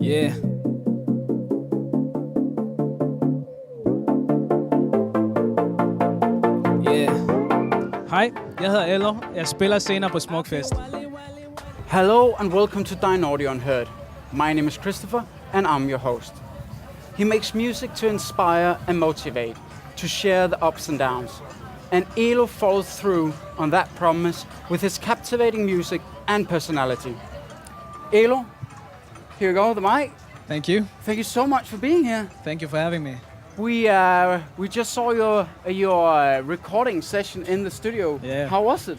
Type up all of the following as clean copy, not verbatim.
Yeah. Yeah. Hej, jeg hedder ELO. Jeg spiller senere på Smukfest. Hello and welcome to Dynaudio Unheard. My name is Christopher and I'm your host. He makes music to inspire and motivate, to share the ups and downs. And ELO follows through on that promise with his captivating music and personality. ELO, here you go, the mic. Thank you. Thank you so much for being here. Thank you for having me. We just saw your recording session in the studio. Yeah. How was it?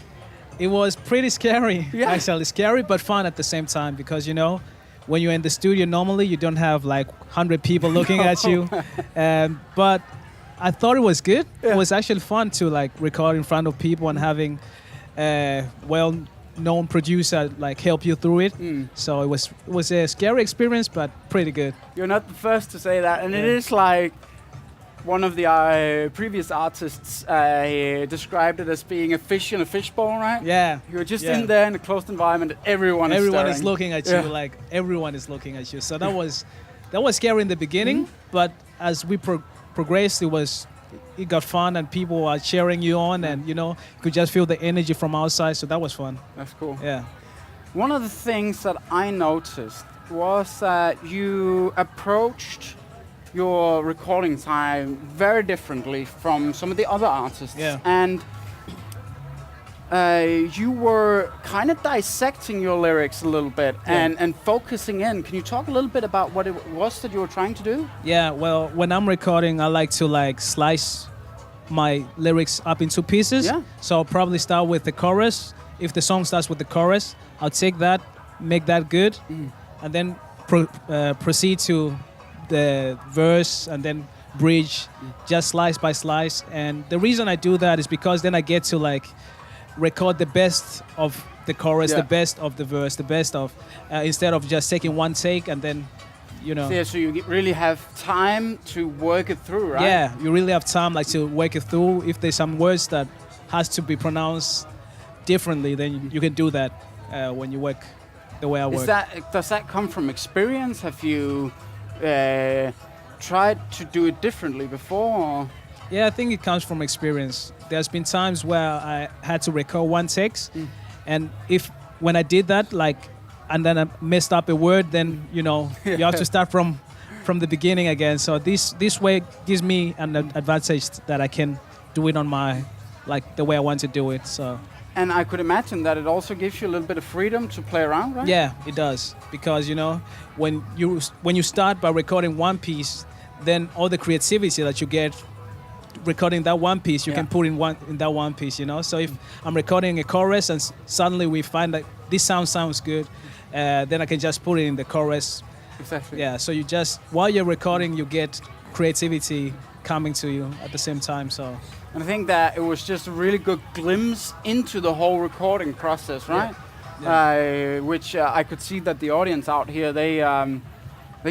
It was pretty scary. Yeah. Actually, scary but fun at the same time because, you know, when you're in the studio, normally you don't have like 100 people looking at you. But I thought it was good. Yeah. It was actually fun to like record in front of people and having well-known producer like help you through it. So it was a scary experience, but pretty good. You're not the first to say that, and it Yeah. is like one of the previous artists described it as being a fish in a fishbowl, right? Yeah. You're just Yeah. in there in a closed environment, and everyone is staring. Is looking at Yeah. you, like everyone is looking at you. So that was scary in the beginning, but as we progressed, it got fun and people are cheering you on, and you know you could just feel the energy from outside. So that was fun. That's cool. Yeah. One of the things that I noticed was that you approached your recording time very differently from some of the other artists. Yeah. And you were kind of dissecting your lyrics a little bit and focusing in. Can you talk a little bit about what it was that you were trying to do? Yeah, well, when I'm recording, I like to like slice my lyrics up into pieces. Yeah. So I'll probably start with the chorus. If the song starts with the chorus, I'll take that, make that good, and then proceed to the verse and then bridge, just slice by slice. And the reason I do that is because then I get to like record the best of the chorus, Yeah. the best of the verse, the best of, instead of just taking one take and then, you know. Yeah, so you really have time to work it through, right? Yeah, you really have time like to work it through. If there's some words that has to be pronounced differently, then you can do that when you work the way I work. Does that come from experience? Have you tried to do it differently before? Or? Yeah, I think it comes from experience. There's been times where I had to record one text, and when I did that, like, and then I messed up a word, then you know you have to start from the beginning again. So this way gives me an advantage that I can do it on the way I want to do it. So. And I could imagine that it also gives you a little bit of freedom to play around, right? Yeah, it does, because you know when you start by recording one piece, then all the creativity that you get recording that one piece, you can put in that one piece, you know. So if I'm recording a chorus and suddenly we find that this sounds good, then I can just put it in the chorus. Exactly. Yeah. So you just while you're recording, you get creativity coming to you at the same time. So. And I think that it was just a really good glimpse into the whole recording process, right? Yeah. Which I could see that the audience out here, they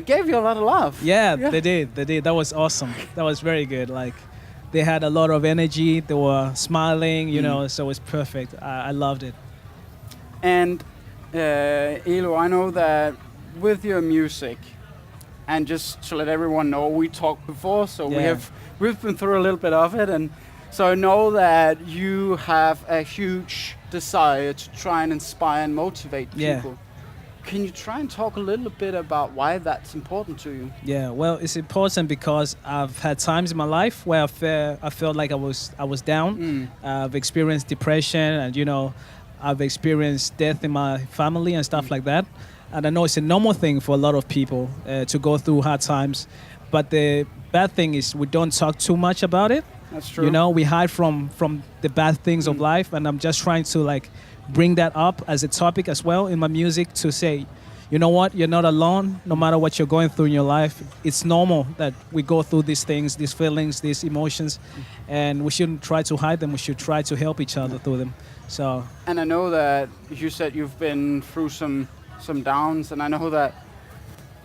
gave you a lot of love. Yeah, they did. That was awesome. That was very good. Like, they had a lot of energy. They were smiling, you know, so it was perfect. I loved it. And ELO, I know that with your music, and just to let everyone know, we talked before, so we've been through a little bit of it, and so I know that you have a huge desire to try and inspire and motivate people. Can you try and talk a little bit about why that's important to you? Yeah, well, it's important because I've had times in my life where I felt like I was down. I've experienced depression, and you know, I've experienced death in my family and stuff like that. And I know it's a normal thing for a lot of people to go through hard times. But the bad thing is we don't talk too much about it. That's true. You know, we hide from the bad things of life, and I'm just trying to like bring that up as a topic as well in my music to say, you know what, you're not alone. No matter what you're going through in your life, it's normal that we go through these things, these feelings, these emotions, and we shouldn't try to hide them. We should try to help each other through them. So. And I know that you said you've been through some downs, and I know that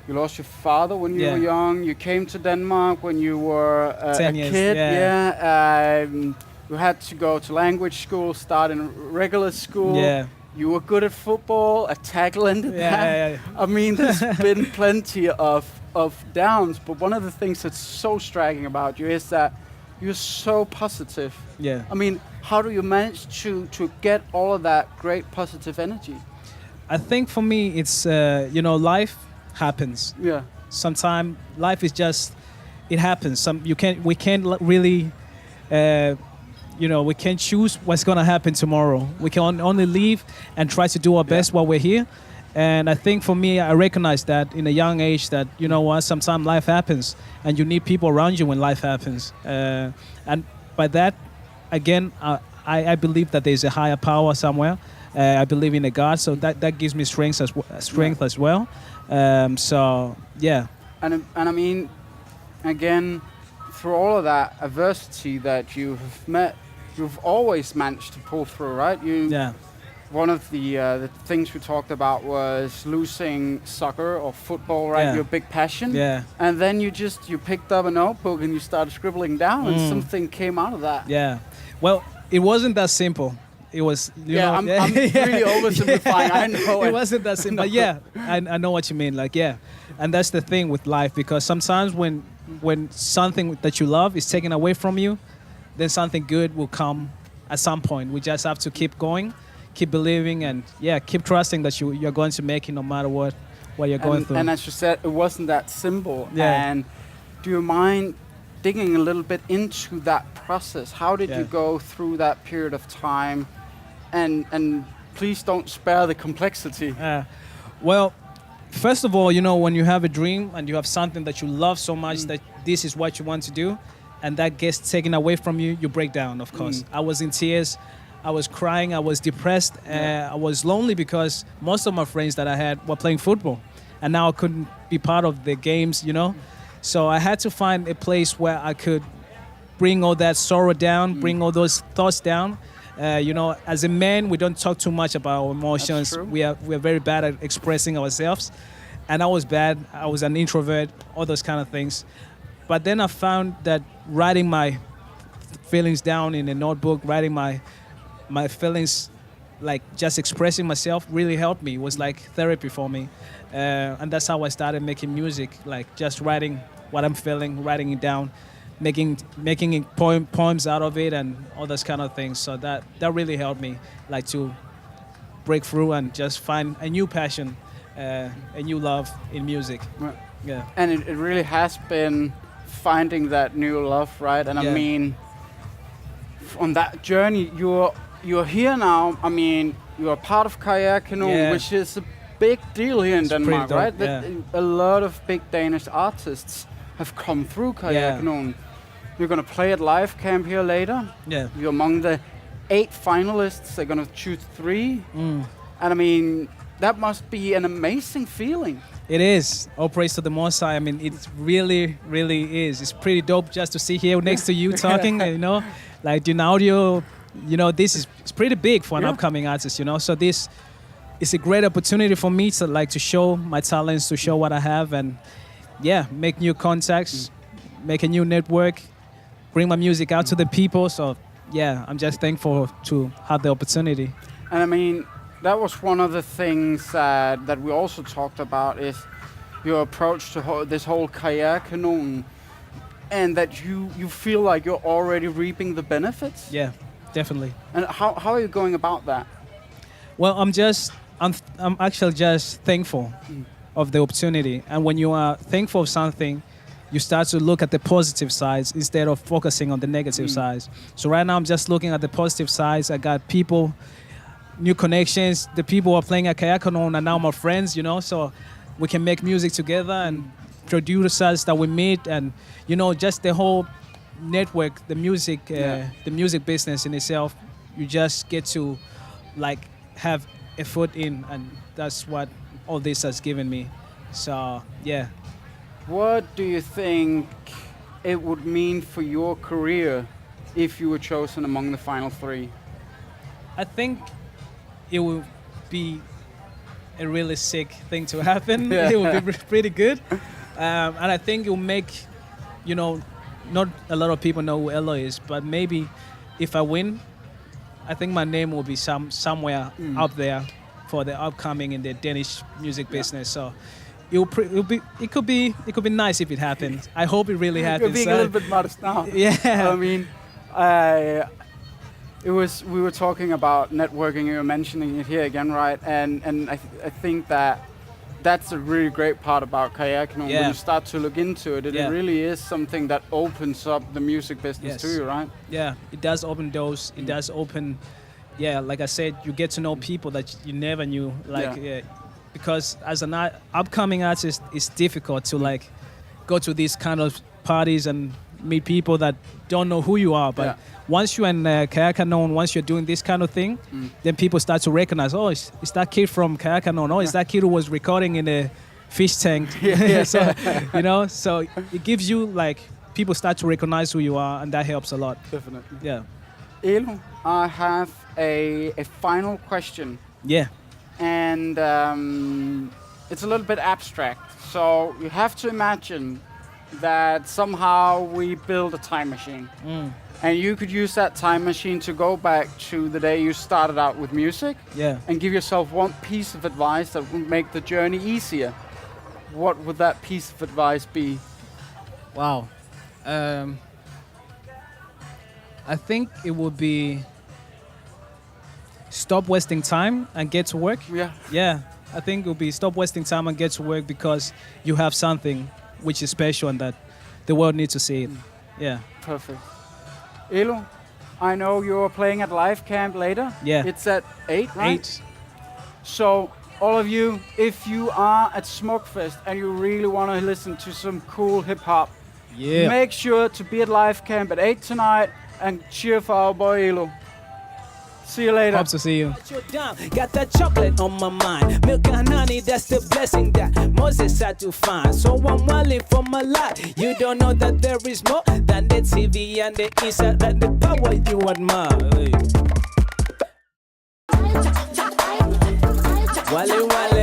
you lost your father when you were young. You came to Denmark when you were a 10 years, kid. You had to go to language school, start in regular school. you were good at football, a tackling. Yeah. I mean, there's been plenty of downs, but one of the things that's so striking about you is that you're so positive. Yeah. I mean, how do you manage to get all of that great positive energy? I think for me, it's life happens. Yeah. Sometimes life is just, it happens. We can't really, we can't choose what's gonna happen tomorrow. We can only live and try to do our best while we're here. And I think for me, I recognize that in a young age that, you know what, sometimes life happens and you need people around you when life happens. And by that, again, I believe that there's a higher power somewhere. I believe in a God, so that gives me strength as well. So, yeah. And I mean, again, through all of that adversity that you have met, you've always managed to pull through, right? Yeah. One of the things we talked about was losing soccer or football, right? Yeah. Your big passion. Yeah. And then you picked up a notebook and you started scribbling down and something came out of that. Yeah. Well, it wasn't that simple. It was, I'm really oversimplifying. I know it wasn't that simple. But yeah, I know what you mean. Like, yeah. And that's the thing with life, because sometimes when something that you love is taken away from you, then something good will come at some point. We just have to keep going, keep believing, and keep trusting that you're going to make it no matter what you're going through. And as you said, it wasn't that simple. Yeah. And do you mind digging a little bit into that process? How did you go through that period of time? And please don't spare the complexity. Well, first of all, when you have a dream and you have something that you love so much that this is what you want to do, and that gets taken away from you, you break down, of course. I was in tears. I was crying. I was depressed. I was lonely because most of my friends that I had were playing football, and now I couldn't be part of the games, So I had to find a place where I could bring all that sorrow down, bring all those thoughts down. As a man, we don't talk too much about our emotions. We are very bad at expressing ourselves. And I was bad. I was an introvert, all those kind of things. But then I found that writing my feelings down in a notebook, writing my feelings, like just expressing myself, really helped me. It was like therapy for me. And that's how I started making music, like just writing what I'm feeling, writing it down, making poems out of it and all those kind of things. So that really helped me, like to break through and just find a new passion, a new love in music. Right. Yeah. And it really has been finding that new love, right? And I mean, on that journey, you're here now. I mean, you're part of Karriere Kanon, which is a big deal here in Denmark, right? A lot of big Danish artists have come through Karriere Kanon. You're going to play at Live Camp here later. Yeah. You're among the 8 finalists. They're going to choose 3. And I mean, that must be an amazing feeling. It is. All praise to the Most High. I mean, it really, really is. It's pretty dope just to sit here next to you talking, like Dynaudio. It's pretty big for an upcoming artist, So this is a great opportunity for me to show my talents, to show what I have, and make new contacts, make a new network, bring my music out to the people. So I'm just thankful to have the opportunity. And I mean, that was one of the things that we also talked about, is your approach to this whole Karriere Kanon, and that you feel like you're already reaping the benefits. Yeah, definitely. And how are you going about that? Well, I'm actually just thankful of the opportunity. And when you are thankful of something, you start to look at the positive sides instead of focusing on the negative sides. So right now I'm just looking at the positive sides. I got people, new connections. The people who are playing at Karriere Kanon are now my friends, so we can make music together, and producers that we meet, and just the whole network, the music business in itself. You just get to have a foot in, and that's what all this has given me. So what do you think it would mean for your career if you were chosen among the final 3? I think it would be a really sick thing to happen. It would be pretty good. And I think it will make, not a lot of people know who ELO is, but maybe if I win, I think my name will be somewhere up there for the upcoming in the Danish music business. So it could be nice if it happens. I hope it really happens. You're being a little bit modest now. Yeah. I mean, we were talking about networking. You were mentioning it here again, right? And I think that's a really great part about Karrierekanon. When you start to look into it, it really is something that opens up the music business to you, right? Yeah, it does open doors. It does open, like I said, you get to know people that you never knew. Because as an upcoming artist, it's difficult to like go to these kind of parties and meet people that don't know who you are. But once you're in Karrierekanon, once you're doing this kind of thing, then people start to recognize, oh, it's that kid from Karrierekanon. Oh, it's that kid who was recording in a fish tank. So, so it gives you like, people start to recognize who you are, and that helps a lot. Definitely. Yeah. ELO, I have a final question. Yeah. And it's a little bit abstract. So you have to imagine that somehow we build a time machine. And you could use that time machine to go back to the day you started out with music and give yourself one piece of advice that would make the journey easier. What would that piece of advice be? Wow. I think it would be stop wasting time and get to work. Yeah. I think it would be stop wasting time and get to work, because you have something which is special and that the world needs to see it. Yeah. Perfect. ELO, I know you're playing at Live Camp later. Yeah. It's at 8, right? 8. So, all of you, if you are at Smukfest and you really want to listen to some cool hip-hop, make sure to be at Live Camp at 8 tonight and cheer for our boy ELO. See you later. Hope to see you. Got that chocolate on my mind. Milk and honey, that's the blessing that Moses had to find. So I'm wailing for my life. You don't know that there is more than the TV and the inside and the power you admire. Wale, wale.